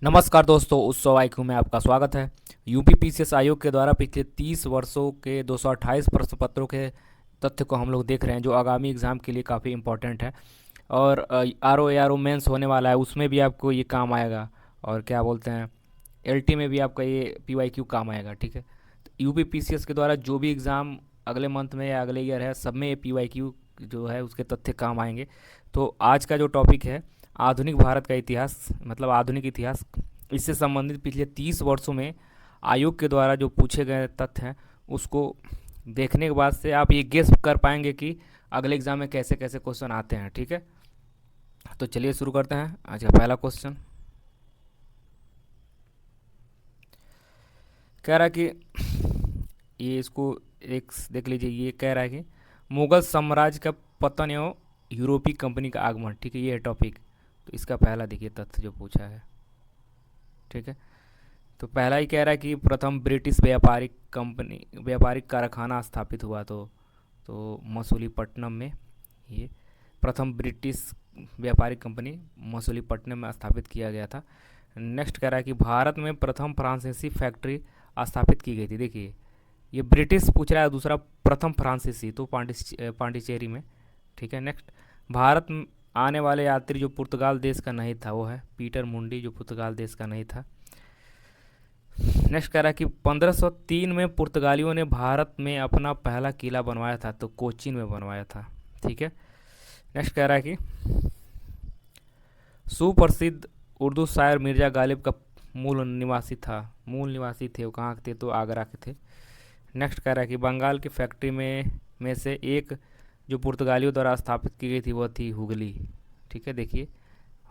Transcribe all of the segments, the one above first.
नमस्कार दोस्तों, उत्सव आईक्यू में आपका स्वागत है। यूपी पीसीएस आयोग के द्वारा पिछले 30 वर्षों के 228 प्रश्न पत्रों के तथ्य को हम लोग देख रहे हैं, जो आगामी एग्ज़ाम के लिए काफ़ी इंपॉर्टेंट है। और आर ओ मेंस होने वाला है, उसमें भी आपको ये काम आएगा। और क्या बोलते हैं, एलटी में भी आपका ये पीवाईक्यू काम आएगा। ठीक है, तो यूपी पीसीएस के द्वारा जो भी एग्ज़ाम अगले मंथ में या अगले ईयर है, सब में ये पीवाईक्यू जो है उसके तथ्य काम आएंगे। तो आज का जो टॉपिक है, आधुनिक भारत का इतिहास, मतलब आधुनिक इतिहास, इससे संबंधित पिछले 30 वर्षों में आयोग के द्वारा जो पूछे गए तथ्य हैं, उसको देखने के बाद से आप ये गेस कर पाएंगे कि अगले एग्जाम में कैसे कैसे क्वेश्चन आते हैं। ठीक है, तो चलिए शुरू करते हैं। आज का पहला क्वेश्चन कह रहा है कि ये इसको एक देख लीजिए। ये कह रहा है कि मुगल साम्राज्य का पतन एवं यूरोपीय कंपनी का आगमन। ठीक है, ये है टॉपिक। तो इसका पहला देखिए तथ्य जो पूछा है। ठीक है, तो पहला ही कह रहा है कि प्रथम ब्रिटिश व्यापारिक कारखाना स्थापित हुआ। तो मसूलीपट्टनम में ये प्रथम ब्रिटिश व्यापारिक कंपनी मसूलीपट्टनम में स्थापित किया गया था। नेक्स्ट कह रहा है कि भारत में प्रथम फ्रांसीसी फैक्ट्री स्थापित की गई थी। देखिए, ये ब्रिटिश पूछ रहा है, दूसरा प्रथम फ्रांसीसी, तो पांडिचेरी में। ठीक है, नेक्स्ट, भारत में आने वाले यात्री जो पुर्तगाल देश का नहीं था, वो है पीटर मुंडी, जो पुर्तगाल देश का नहीं था। नेक्स्ट कह रहा है कि 1503 में पुर्तगालियों ने भारत में अपना पहला किला बनवाया था, तो कोचीन में बनवाया था। ठीक है, नेक्स्ट कह रहा है कि सुप्रसिद्ध उर्दू शायर मिर्ज़ा गालिब का मूल निवासी थे, वो कहाँ के थे, तो आगरा के थे। नेक्स्ट कह रहा है कि बंगाल की फैक्ट्री में से एक जो पुर्तगालियों द्वारा स्थापित की गई थी, वह थी हुगली। ठीक है, देखिए,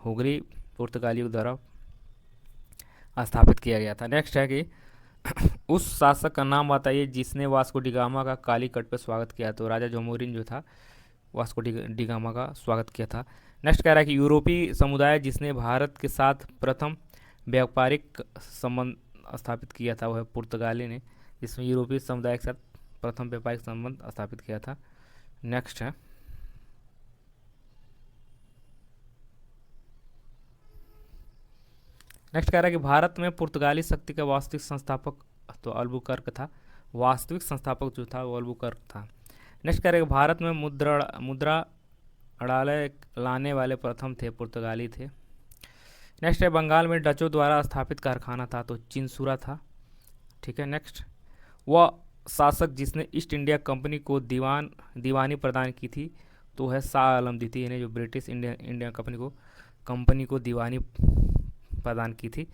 हुगली पुर्तगालियों द्वारा स्थापित किया गया था। नेक्स्ट है कि उस शासक का नाम बताइए जिसने वास्को डिगामा का कालीकट पे स्वागत किया। तो राजा जमोरिन जो था, वास्को डिगामा का स्वागत किया था। नेक्स्ट कह रहा है कि यूरोपीय समुदाय जिसने भारत के साथ प्रथम व्यापारिक संबंध स्थापित किया था, वह पुर्तगाली ने, जिसमें यूरोपीय समुदाय के साथ प्रथम व्यापारिक संबंध स्थापित किया था। नेक्स्ट है, नेक्स्ट कह रहा है कि भारत में पुर्तगाली शक्ति का वास्तविक संस्थापक तो अल्बुकर्क था। वास्तविक संस्थापक जो था वो अल्बुकर्क था। नेक्स्ट कह रहा है कि भारत में मुद्रा अड़ालय लाने वाले प्रथम थे, पुर्तगाली थे। नेक्स्ट है, बंगाल में डचों द्वारा स्थापित कारखाना था, तो चिंसुरा था। ठीक है, नेक्स्ट, वह शासक जिसने ईस्ट इंडिया कंपनी को दीवानी प्रदान की थी, तो है शाह आलम द्वितीय ने, जो ब्रिटिश इंडिया कंपनी को दीवानी प्रदान की थी।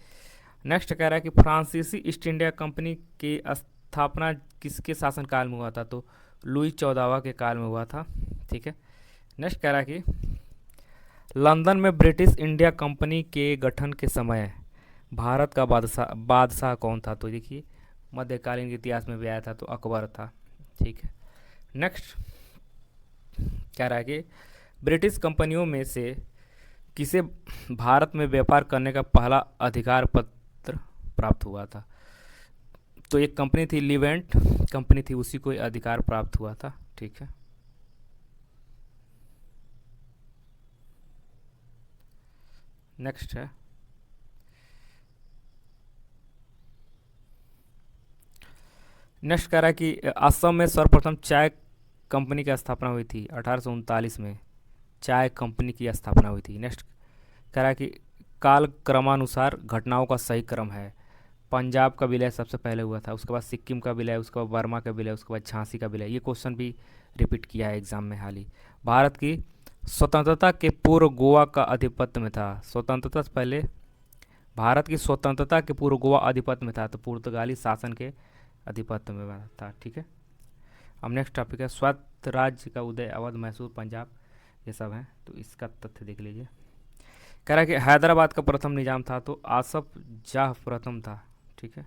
नेक्स्ट कह रहा है कि फ्रांसीसी ईस्ट इंडिया कंपनी की स्थापना किसके शासनकाल में हुआ था, तो लुई 14वां के काल में हुआ था। ठीक है, नेक्स्ट कह रहा है कि लंदन में ब्रिटिश इंडिया कंपनी के गठन के समय भारत का बादशाह बादशाह कौन था। तो देखिए, मध्यकालीन इतिहास में भी आया था, तो अकबर था। ठीक है, नेक्स्ट कह रहा है कि ब्रिटिश कंपनियों में से किसे भारत में व्यापार करने का पहला अधिकार पत्र प्राप्त हुआ था। तो एक कंपनी थी, लिवेंट कंपनी थी, उसी को अधिकार प्राप्त हुआ था। ठीक है, नेक्स्ट है, नेक्स्ट कह रहा है कि असम में सर्वप्रथम चाय कंपनी की स्थापना हुई थी 1839 में। चाय कंपनी की स्थापना हुई थी। नेक्स्ट कह रहा है कि काल क्रमानुसार घटनाओं का सही क्रम है। पंजाब का विलय सबसे पहले हुआ था, उसके बाद सिक्किम का विलय, उसके बाद बर्मा का विलय, उसके बाद झांसी का विलय। ये क्वेश्चन भी रिपीट किया है एग्जाम में हाल ही। भारत की स्वतंत्रता के पूर्व गोवा का आधिपत्य में था। स्वतंत्रता से पहले, भारत की स्वतंत्रता के पूर्व गोवा आधिपत्य में था, तो पुर्तगाली शासन के आधिपत्य में था। ठीक है, अब नेक्स्ट टॉपिक है स्वायत्त राज्य का उदय, अवध, मैसूर, पंजाब, ये सब हैं। तो इसका तथ्य देख लीजिए। कह रहा है कि हैदराबाद का प्रथम निजाम था, तो आसफ जाह प्रथम था। ठीक है,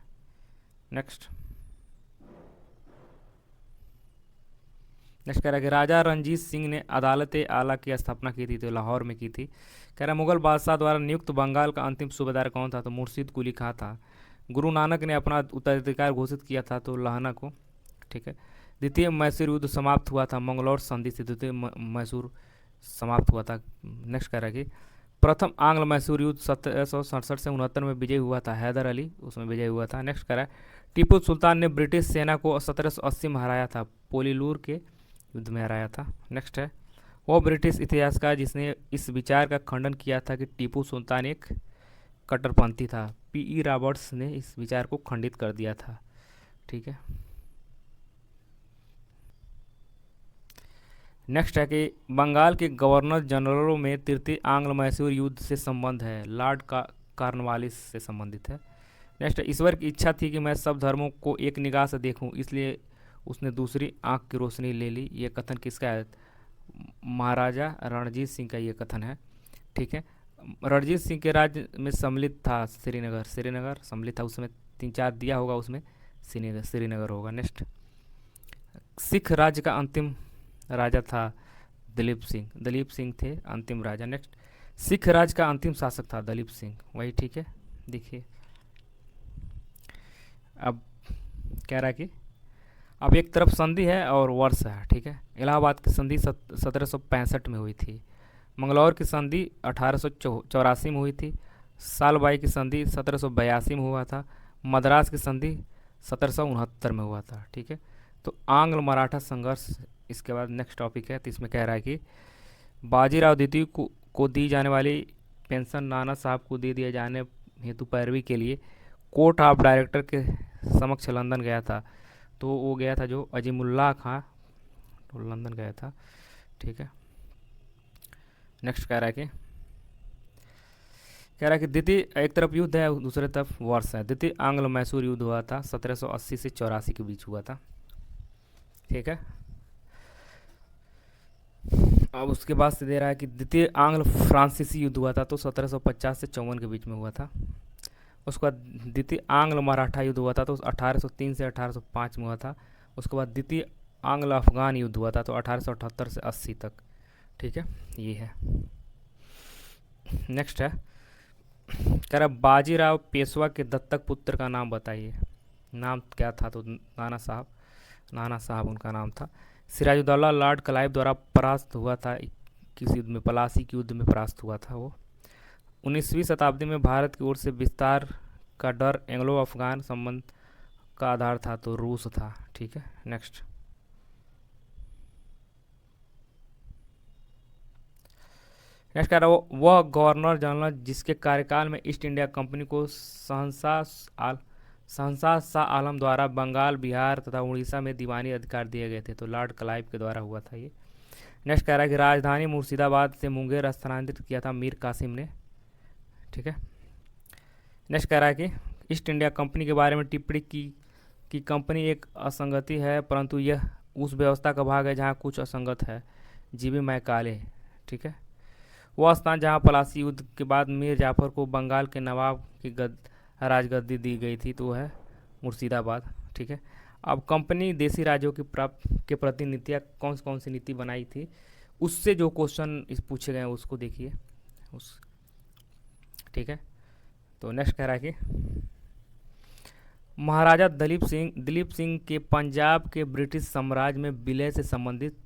नेक्स्ट नेक्स्ट कह रहा है कि राजा रंजीत सिंह ने अदालत आला की स्थापना की थी, तो लाहौर में की थी। कह रहा है मुगल बादशाह द्वारा नियुक्त बंगाल का अंतिम सूबेदार कौन था, तो मुर्शीद कुली खां था। गुरु नानक ने अपना उत्तराधिकार घोषित किया था, तो लहना को। ठीक है, द्वितीय मैसूर युद्ध समाप्त हुआ था मंगलौर संधि से, द्वितीय मैसूर समाप्त हुआ था। नेक्स्ट कह रहा है कि प्रथम आंग्ल मैसूर युद्ध 1767 से 69 में विजय हुआ था, हैदर अली उसमें विजय हुआ था। नेक्स्ट करा है, टीपू सुल्तान ने ब्रिटिश सेना को 1780 में हराया था, पोलीलूर के युद्ध में हराया था। नेक्स्ट है, वो ब्रिटिश इतिहासकार जिसने इस विचार का खंडन किया था कि टीपू सुल्तान एक कट्टरपंथी था, पीई रॉबर्ट्स ने इस विचार को खंडित कर दिया था। ठीक है। नेक्स्ट है कि बंगाल के गवर्नर जनरलों में तृतीय आंग्ल मैसूर युद्ध से संबंध है, लॉर्ड का कार्नवालिस से संबंधित है। नेक्स्ट है, ईश्वर की इच्छा थी कि मैं सब धर्मों को एक निगाह से देखूं, इसलिए उसने दूसरी आंख की रोशनी ले ली। ये कथन किसका है? महाराजा रणजीत सिंह का ये कथन है। ठीक है। रणजीत सिंह के राज्य में सम्मिलित था श्रीनगर, श्रीनगर सम्मिलित था, उसमें 3-4 दिया होगा, उसमें श्रीनगर श्रीनगर होगा। नेक्स्ट, सिख राज्य का अंतिम राजा था दलीप सिंह, दलीप सिंह थे अंतिम राजा। नेक्स्ट, सिख राज्य का अंतिम शासक था दलीप सिंह, वही। ठीक है। देखिए अब कह रहा है कि अब एक तरफ संधि है और वर्ष है। ठीक है। इलाहाबाद की संधि 1765 में हुई थी, मंगलौर की संधि 1884 में हुई थी, सालबाई की संधि 1782 में हुआ था, मद्रास की संधि 1769 में हुआ था। ठीक है। तो आंग्ल मराठा संघर्ष। इसके बाद नेक्स्ट टॉपिक है, तो इसमें कह रहा है कि बाजीराव द्वितीय को दी जाने वाली पेंशन नाना साहब को दे दिए जाने हेतु पैरवी के लिए कोर्ट ऑफ डायरेक्टर के समक्ष लंदन गया था। तो वो गया था जो अजीमुल्लाह खां, तो लंदन गया था। ठीक है। नेक्स्ट कह रहा है कि द्वितीय, एक तरफ युद्ध है दूसरे तरफ वर्ष है। द्वितीय आंग्ल मैसूर युद्ध हुआ था 1780 से 84 के बीच हुआ था। ठीक है। अब उसके बाद से दे रहा है कि द्वितीय आंग्ल फ्रांसीसी युद्ध हुआ था, तो 1750 से 54 के बीच में हुआ था। उसके बाद द्वितीय आंग्ल मराठा युद्ध हुआ था, तो 1803 से 1805 में हुआ था। उसके बाद द्वितीय आंग्ल अफगान युद्ध हुआ था, तो 1878 से 80 तक। ठीक है, ये है। नेक्स्ट है, कह रहा बाजीराव पेशवा के दत्तक पुत्र का नाम बताइए। नाम क्या था? तो नाना साहब उनका नाम था। सिराजुद्दौला लॉर्ड क्लाइव द्वारा परास्त हुआ था, किस युद्ध में? पलासी के युद्ध में परास्त हुआ था वो। 19वीं शताब्दी में भारत की ओर से विस्तार का डर एंग्लो अफगान संबंध का आधार था, तो रूस था। ठीक है। नेक्स्ट, कह रहा वह गवर्नर जनरल जिसके कार्यकाल में ईस्ट इंडिया कंपनी को शहंशाह शाह आलम द्वारा बंगाल, बिहार तथा उड़ीसा में दीवानी अधिकार दिए गए थे, तो लॉर्ड क्लाइव के द्वारा हुआ था ये। नेक्स्ट कह रहा है कि राजधानी मुर्शिदाबाद से मुंगेर स्थानांतरित किया था मीर कासिम ने। ठीक है। नेक्स्ट कह रहा है कि ईस्ट इंडिया कंपनी के बारे में टिप्पणी की कि कंपनी एक असंगति है, परंतु यह उस व्यवस्था का भाग है जहाँ कुछ असंगत है। GB Macaulay. ठीक है। वह स्थान जहाँ पलासी युद्ध के बाद मीर जाफर को बंगाल के नवाब की राजगद्दी दी गई थी, तो है मुर्शिदाबाद। ठीक है। अब कंपनी देसी राज्यों के प्रति नीतियाँ कौन सी नीति बनाई थी, उससे जो क्वेश्चन इस पूछे गए हैं उसको देखिए उस। ठीक है। तो नेक्स्ट कह रहा है कि महाराजा दिलीप सिंह के पंजाब के ब्रिटिश साम्राज्य में विलय से संबंधित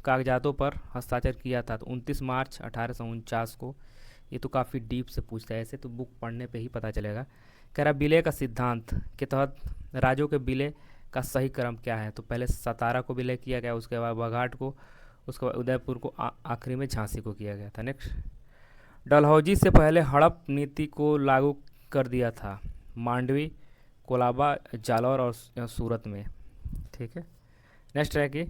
कागजातों पर हस्ताक्षर किया था, तो 29 मार्च 1849 को। ये तो काफ़ी डीप से पूछता है, ऐसे तो बुक पढ़ने पे ही पता चलेगा। कह रहा विलय का सिद्धांत के तहत राज्यों के विलय का सही क्रम क्या है? तो पहले सतारा को विलय किया गया, उसके बाद बघाट को, उसके बाद उदयपुर को, आखिरी में झांसी को किया गया था। नेक्स्ट, डलहौजी से पहले हड़प नीति को लागू कर दिया था मांडवी, कोलाबा, जालौर और सूरत में। ठीक है। नेक्स्ट है कि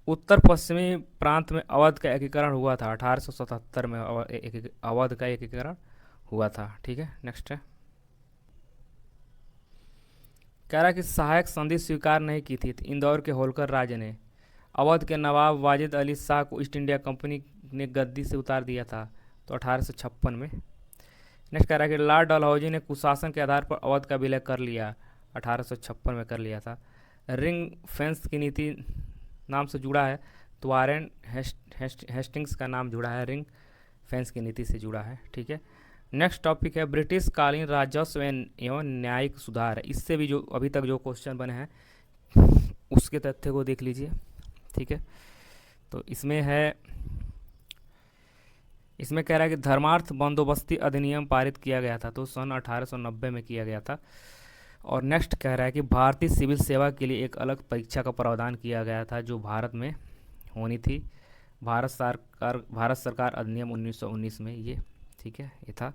उत्तर पश्चिमी प्रांत में अवध का एकीकरण हुआ था 1877 में, अवध का एकीकरण हुआ था। ठीक है। नेक्स्ट है, कह रहा है कि सहायक संधि स्वीकार नहीं की थी इंदौर के होलकर राजे ने। अवध के नवाब वाजिद अली शाह को ईस्ट इंडिया कंपनी ने गद्दी से उतार दिया था, तो 1856 में। नेक्स्ट कह रहा है कि लॉर्ड डलहौजी ने कुशासन के आधार पर अवध का विलय कर लिया, 1856 में कर लिया था। रिंग फेंस की नीति नाम से जुड़ा है, तो वारेन हेस्टिंग्स का नाम जुड़ा है, रिंग फेंस की नीति से जुड़ा है। ठीक है। नेक्स्ट टॉपिक है ब्रिटिश कालीन राजस्व एवं न्यायिक सुधार। इससे भी जो अभी तक जो क्वेश्चन बने हैं उसके तथ्य को देख लीजिए। ठीक है। तो इसमें है इसमें कह रहा है कि धर्मार्थ बंदोबस्ती अधिनियम पारित किया गया था, तो सन 1890 में किया गया था। और नेक्स्ट कह रहा है कि भारतीय सिविल सेवा के लिए एक अलग परीक्षा का प्रावधान किया गया था जो भारत में होनी थी, भारत सरकार अधिनियम 1919 में ये, ठीक है, ये था।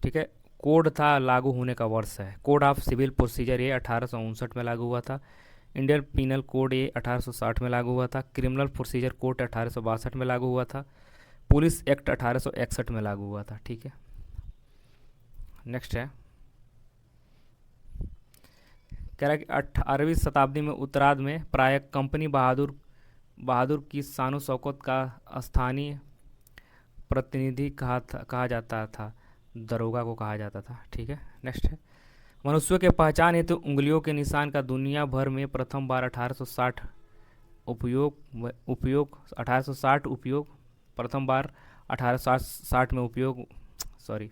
ठीक है। कोड था लागू होने का वर्ष है, कोड ऑफ सिविल प्रोसीजर ये 1859 में लागू हुआ था। इंडियन पीनल कोड ये 1860 में लागू हुआ था। क्रिमिनल प्रोसीजर कोड 1862 में लागू हुआ था। पुलिस एक्ट 1861 में लागू हुआ था। ठीक है। नेक्स्ट है, कह रहा है कि 18वीं शताब्दी में उत्तरार्ध में प्राय कंपनी बहादुर बहादुर की शान शौकत का स्थानीय प्रतिनिधि कहा जाता था, दरोगा को कहा जाता था। ठीक है। नेक्स्ट है, मनुष्यों के पहचान हेतु उंगलियों के निशान का दुनिया भर में प्रथम बार 1860 उपयोग 1860 उपयोग प्रथम बार 1860 में उपयोग, सॉरी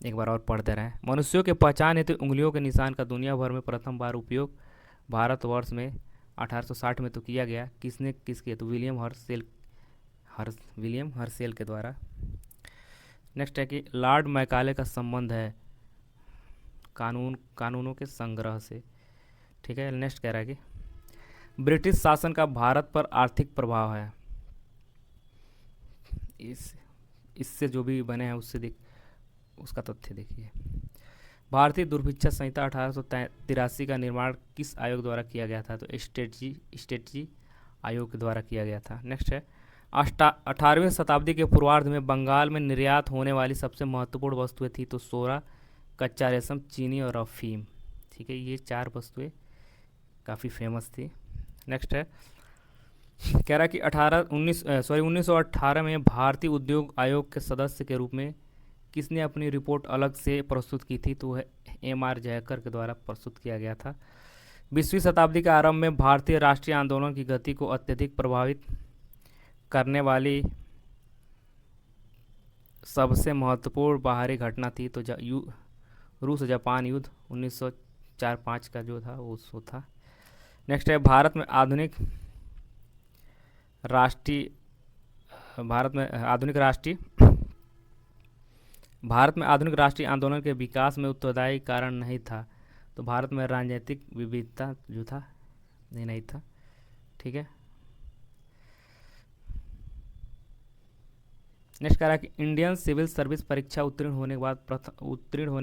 एक बार और पढ़ दे रहे हैं। मनुष्यों के पहचान हेतु उंगलियों के निशान का दुनिया भर में प्रथम बार उपयोग भारतवर्ष में 1860 में तो किया गया। किसने किसके, तो विलियम हर्सेल के द्वारा। नेक्स्ट है कि लॉर्ड मैकाले का संबंध है कानूनों के संग्रह से। ठीक है। नेक्स्ट कह रहा है कि ब्रिटिश शासन का भारत पर आर्थिक प्रभाव है, इससे जो भी बने हैं उसका तथ्य देखिए। भारतीय दुर्भिक्षा संहिता 1883 का निर्माण किस आयोग द्वारा किया गया था, तो स्ट्रेटजी आयोग के द्वारा किया गया था। नेक्स्ट है, 18वीं शताब्दी के पूर्वार्ध में बंगाल में निर्यात होने वाली सबसे महत्वपूर्ण वस्तुएं थी, तो सोरा, कच्चा रेशम, चीनी और अफीम। ठीक है, ये 4 वस्तुएं काफ़ी फेमस थी। नेक्स्ट है, कह रहा कि 1918 में भारतीय उद्योग आयोग के सदस्य के रूप में किसने अपनी रिपोर्ट अलग से प्रस्तुत की थी, तो वह M.R. जयकर के द्वारा प्रस्तुत किया गया था। 20वीं शताब्दी के आरंभ में भारतीय राष्ट्रीय आंदोलन की गति को अत्यधिक प्रभावित करने वाली सबसे महत्वपूर्ण बाहरी घटना थी, तो रूस जापान युद्ध 1904-5 का जो था वो था। नेक्स्ट है, भारत में आधुनिक राष्ट्रीय आंदोलन के विकास में उत्तरदायी कारण नहीं था, तो भारत में राजनीतिक विविधता जो था नहीं था। ठीक है। नेक्स्ट कह रहा है कि इंडियन सिविल सर्विस परीक्षा उत्तीर्ण होने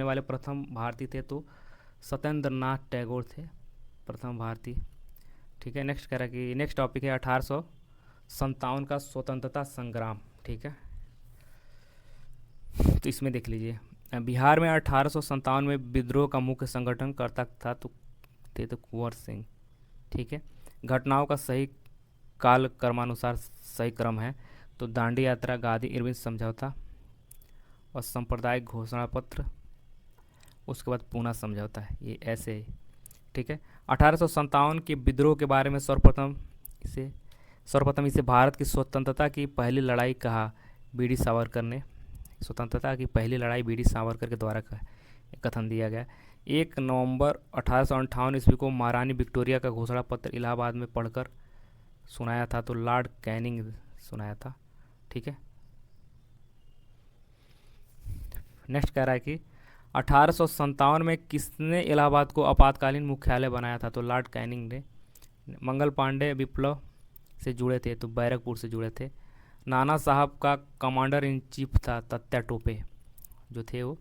वाले प्रथम भारतीय थे, तो सत्येंद्र नाथ टैगोर थे प्रथम भारतीय। ठीक है। नेक्स्ट कह रहा है कि नेक्स्ट टॉपिक है 1857 का स्वतंत्रता संग्राम। ठीक है, तो इसमें देख लीजिए, बिहार में 1857 में विद्रोह का मुख्य संगठन करता था तो कुंवर सिंह। ठीक है। घटनाओं का सही काल क्रमानुसार सही क्रम है, तो दांडी यात्रा, गांधी इरविन समझौता और सांप्रदायिक घोषणा पत्र, उसके बाद पूना समझौता है, ये ऐसे ही। ठीक है। 1857 के विद्रोह के बारे में सर्वप्रथम इसे भारत की स्वतंत्रता की पहली लड़ाई कहा। बीडी सावरकर ने स्वतंत्रता की पहली लड़ाई बीडी सावरकर के द्वारा कथन दिया गया। 1 नवंबर 1858 ईस्वी को महारानी विक्टोरिया का घोषणा पत्र इलाहाबाद में पढ़कर सुनाया था, तो लॉर्ड कैनिंग सुनाया था। ठीक है। नेक्स्ट कह रहा है कि 1857 में किसने इलाहाबाद को आपातकालीन मुख्यालय बनाया था, तो लॉर्ड कैनिंग ने। मंगल पांडे विप्लव से जुड़े थे, तो बैरकपुर से जुड़े थे। नाना साहब का कमांडर इन चीफ था, तत्या टोपे जो थे वो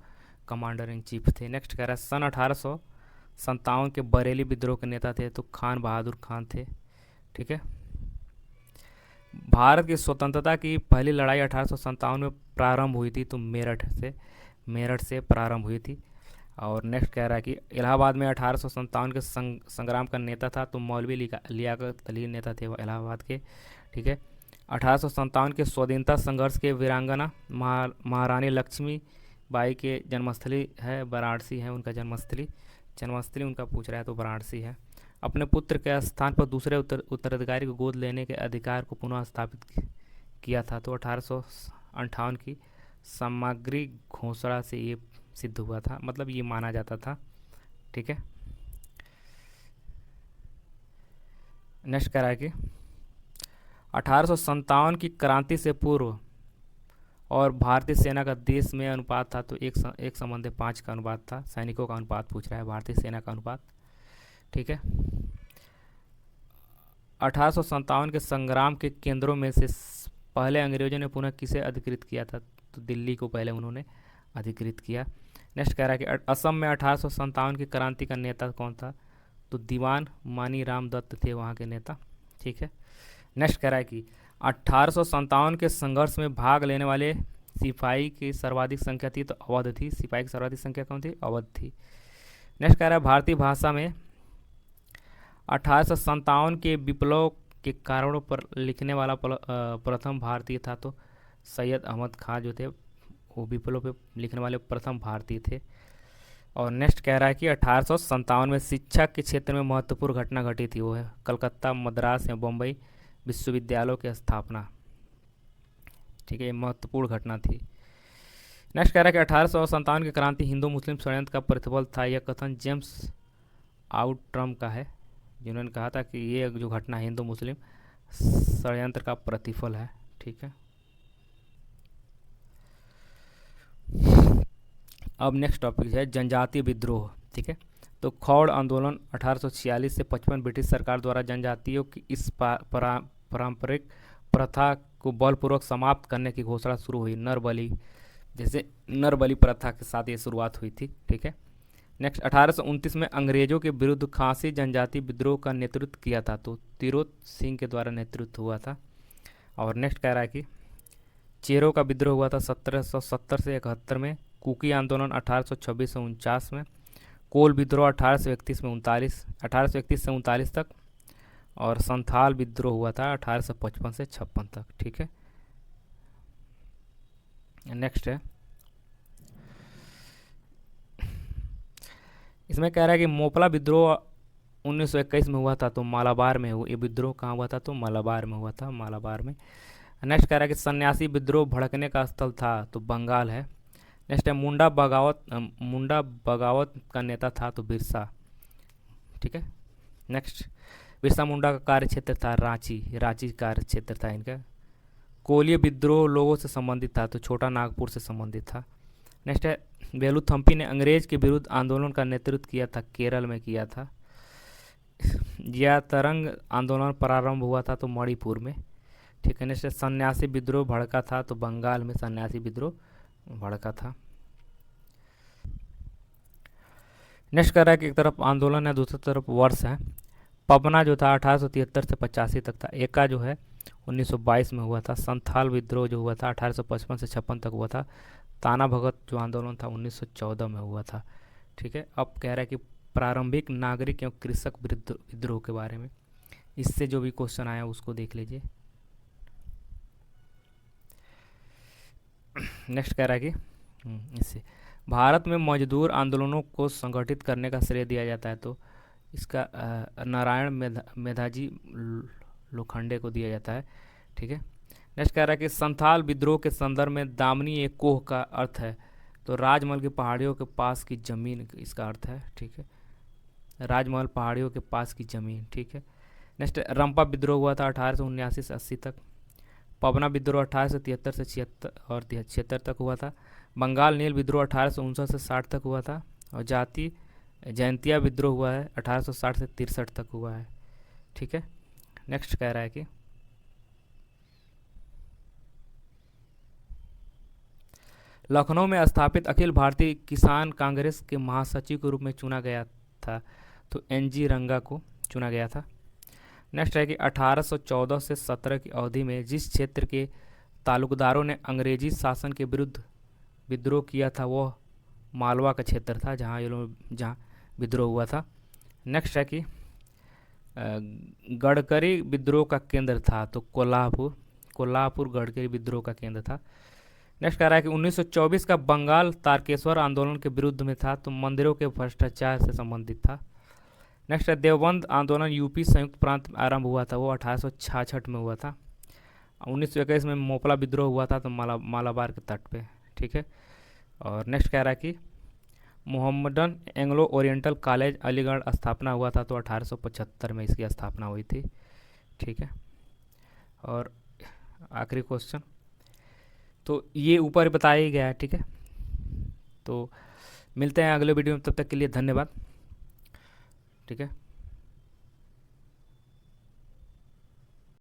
कमांडर इन चीफ थे। नेक्स्ट कह रहा है, सन 1857 के बरेली विद्रोह के नेता थे, तो खान बहादुर खान थे। ठीक है। भारत की स्वतंत्रता की पहली लड़ाई 1857 में प्रारंभ हुई थी, तो मेरठ से प्रारंभ हुई थी। और नेक्स्ट कह रहा है कि इलाहाबाद में 1857 के संग्राम का नेता था, तो मौलवी लियाकत अली नेता थे वो इलाहाबाद के। ठीक है। 1857 के स्वाधीनता संघर्ष के वीरांगना महारानी लक्ष्मी बाई के जन्मस्थली है, वाराणसी है उनका जन्मस्थली उनका पूछ रहा है, तो वाराणसी है। अपने पुत्र के स्थान पर दूसरे उत्तराधिकारी को गोद लेने के अधिकार को पुनः स्थापित किया था, तो 1858 की सामग्री घोषणा से ये सिद्ध हुआ था, मतलब ये माना जाता था। ठीक है। नेक्स्ट कह रहा है कि 1857 की क्रांति से पूर्व और भारतीय सेना का देश में अनुपात था तो 1:5 का अनुपात था। सैनिकों का अनुपात पूछ रहा है, भारतीय सेना का अनुपात। ठीक है। 1857 के संग्राम के केंद्रों में से पहले अंग्रेजों ने पुनः किसे अधिकृत किया था? तो दिल्ली को पहले उन्होंने अधिकृत किया। नेक्स्ट कह रहा है कि असम में 1857 की क्रांति का नेता कौन था? तो दीवान मानी राम दत्त थे वहाँ के नेता। ठीक है। नेक्स्ट कह रहा है कि 1857 के संघर्ष में भाग लेने वाले सिपाही की सर्वाधिक संख्या थी तो अवध थी। सिपाही की सर्वाधिक संख्या कौन थी? अवध थी। नेक्स्ट कह रहा है भारतीय भाषा में 1857 के विप्लव के कारणों पर लिखने वाला प्रथम भारतीय था तो सैयद अहमद खां जो थे वो विप्लव पे लिखने वाले प्रथम भारतीय थे। और नेक्स्ट कह रहा है कि 1857 में शिक्षा के क्षेत्र में महत्वपूर्ण घटना घटी थी, वो है कलकत्ता, मद्रास या बम्बई विश्वविद्यालयों की स्थापना। ठीक है, ये महत्वपूर्ण घटना थी। नेक्स्ट कह रहा है कि 1857 की क्रांति हिंदू मुस्लिम षड्यंत्र का प्रतिफल था। यह कथन जेम्स आउट्रम का है, जिन्होंने कहा था कि ये जो घटना हिंदू मुस्लिम षड्यंत्र का प्रतिफल है। ठीक है। अब नेक्स्ट टॉपिक है जनजातीय विद्रोह। ठीक है, तो खौड़ आंदोलन 1846 से 55 ब्रिटिश सरकार द्वारा जनजातियों की इस पारंपरिक प्रथा को बलपूर्वक समाप्त करने की घोषणा शुरू हुई। नरबली, जैसे नरबली प्रथा के साथ ये शुरुआत हुई थी। ठीक है। नेक्स्ट 1829 में अंग्रेजों के विरुद्ध खासी जनजातीय विद्रोह का नेतृत्व किया था तो तिरोत सिंह के द्वारा नेतृत्व हुआ था। और नेक्स्ट कह रहा है कि चेरों का विद्रोह हुआ था 1770 से 71 में। कुकी आंदोलन 1826 से 49 में। कोल विद्रोह 1831 से 39 तक। और संथाल विद्रोह हुआ था 1855 से 56 तक। ठीक है। नेक्स्ट है, इसमें कह रहा है कि मोपला विद्रोह 1921 में हुआ था तो मालाबार में हुआ। ये विद्रोह कहाँ हुआ था? तो मालाबार में हुआ था, मालाबार में। नेक्स्ट कह रहा है कि सन्यासी विद्रोह भड़कने का स्थल था तो बंगाल है। नेक्स्ट है मुंडा बगावत का नेता था तो बिरसा। ठीक है। नेक्स्ट, बिरसा मुंडा का कार्य क्षेत्र था रांची कार्य क्षेत्र था इनका। कोलिय विद्रोह लोगों से संबंधित था तो छोटा नागपुर से संबंधित था। नेक्स्ट है वेलुथम्पी ने अंग्रेज के विरुद्ध आंदोलन का नेतृत्व किया था, केरल में किया था। यह तरंग आंदोलन प्रारंभ हुआ था तो मणिपुर में। ठीक है। नेक्स्ट सन्यासी विद्रोह भड़का था तो बंगाल में सन्यासी विद्रोह भड़का था। नेक्स्ट कर रहा है कि एक तरफ आंदोलन है, दूसरी तरफ वर्ष है। पबना जो था 1873 से 85 तक था। एका जो है 1922 में हुआ था। संथाल विद्रोह जो हुआ था 1855 से 56 तक हुआ था। ताना भगत जो आंदोलन था 1914 में हुआ था। ठीक है। अब कह रहा है कि प्रारंभिक नागरिक एवं कृषक विद्रोह के बारे में, इससे जो भी क्वेश्चन आया उसको देख लीजिए। नेक्स्ट कह रहा है कि इससे भारत में मजदूर आंदोलनों को संगठित करने का श्रेय दिया जाता है तो इसका नारायण मेधाजी लोखंडे को दिया जाता है। ठीक है। नेक्स्ट कह रहा है कि संथाल विद्रोह के संदर्भ में दामनी एक कोह का अर्थ है तो राजमहल की पहाड़ियों के पास की जमीन इसका अर्थ है। ठीक है, राजमहल पहाड़ियों के पास की जमीन। ठीक है। नेक्स्ट रंपा विद्रोह हुआ था 1879 से 80 तक। पवना विद्रोह 1873 से 76 तक हुआ था। बंगाल नील विद्रोह 1859 से 60 तक हुआ था। और जयंतिया विद्रोह हुआ है 1860 से 63 तक हुआ है। ठीक है। नेक्स्ट कह रहा है कि लखनऊ में स्थापित अखिल भारतीय किसान कांग्रेस के महासचिव के रूप में चुना गया था तो NG रंगा को चुना गया था। नेक्स्ट है कि 1814 से 17 की अवधि में जिस क्षेत्र के तालुकदारों ने अंग्रेजी शासन के विरुद्ध विद्रोह किया था वह मालवा का क्षेत्र था जहाँ विद्रोह हुआ था। नेक्स्ट है कि गडकरी विद्रोह का केंद्र था तो कोल्हापुर गडकरी विद्रोह का केंद्र था। नेक्स्ट कह रहा है कि 1924 का बंगाल तारकेश्वर आंदोलन के विरुद्ध में था तो मंदिरों के भ्रष्टाचार से संबंधित था। नेक्स्ट है देवबंद आंदोलन यूपी संयुक्त प्रांत में आरंभ हुआ था, वो 1866 में हुआ था। 1921 में मोपला विद्रोह हुआ था तो मालाबार के तट पे। ठीक है। और नेक्स्ट कह रहा है कि Mohammedan Anglo oriental college Aligarh स्थापना हुआ था तो 1875 में इसकी स्थापना हुई थी। ठीक है। और आखिरी क्वेश्चन, तो ये ऊपर बताया ही गया है, ठीक है। तो मिलते हैं अगले वीडियो में, तब तक के लिए धन्यवाद, ठीक है।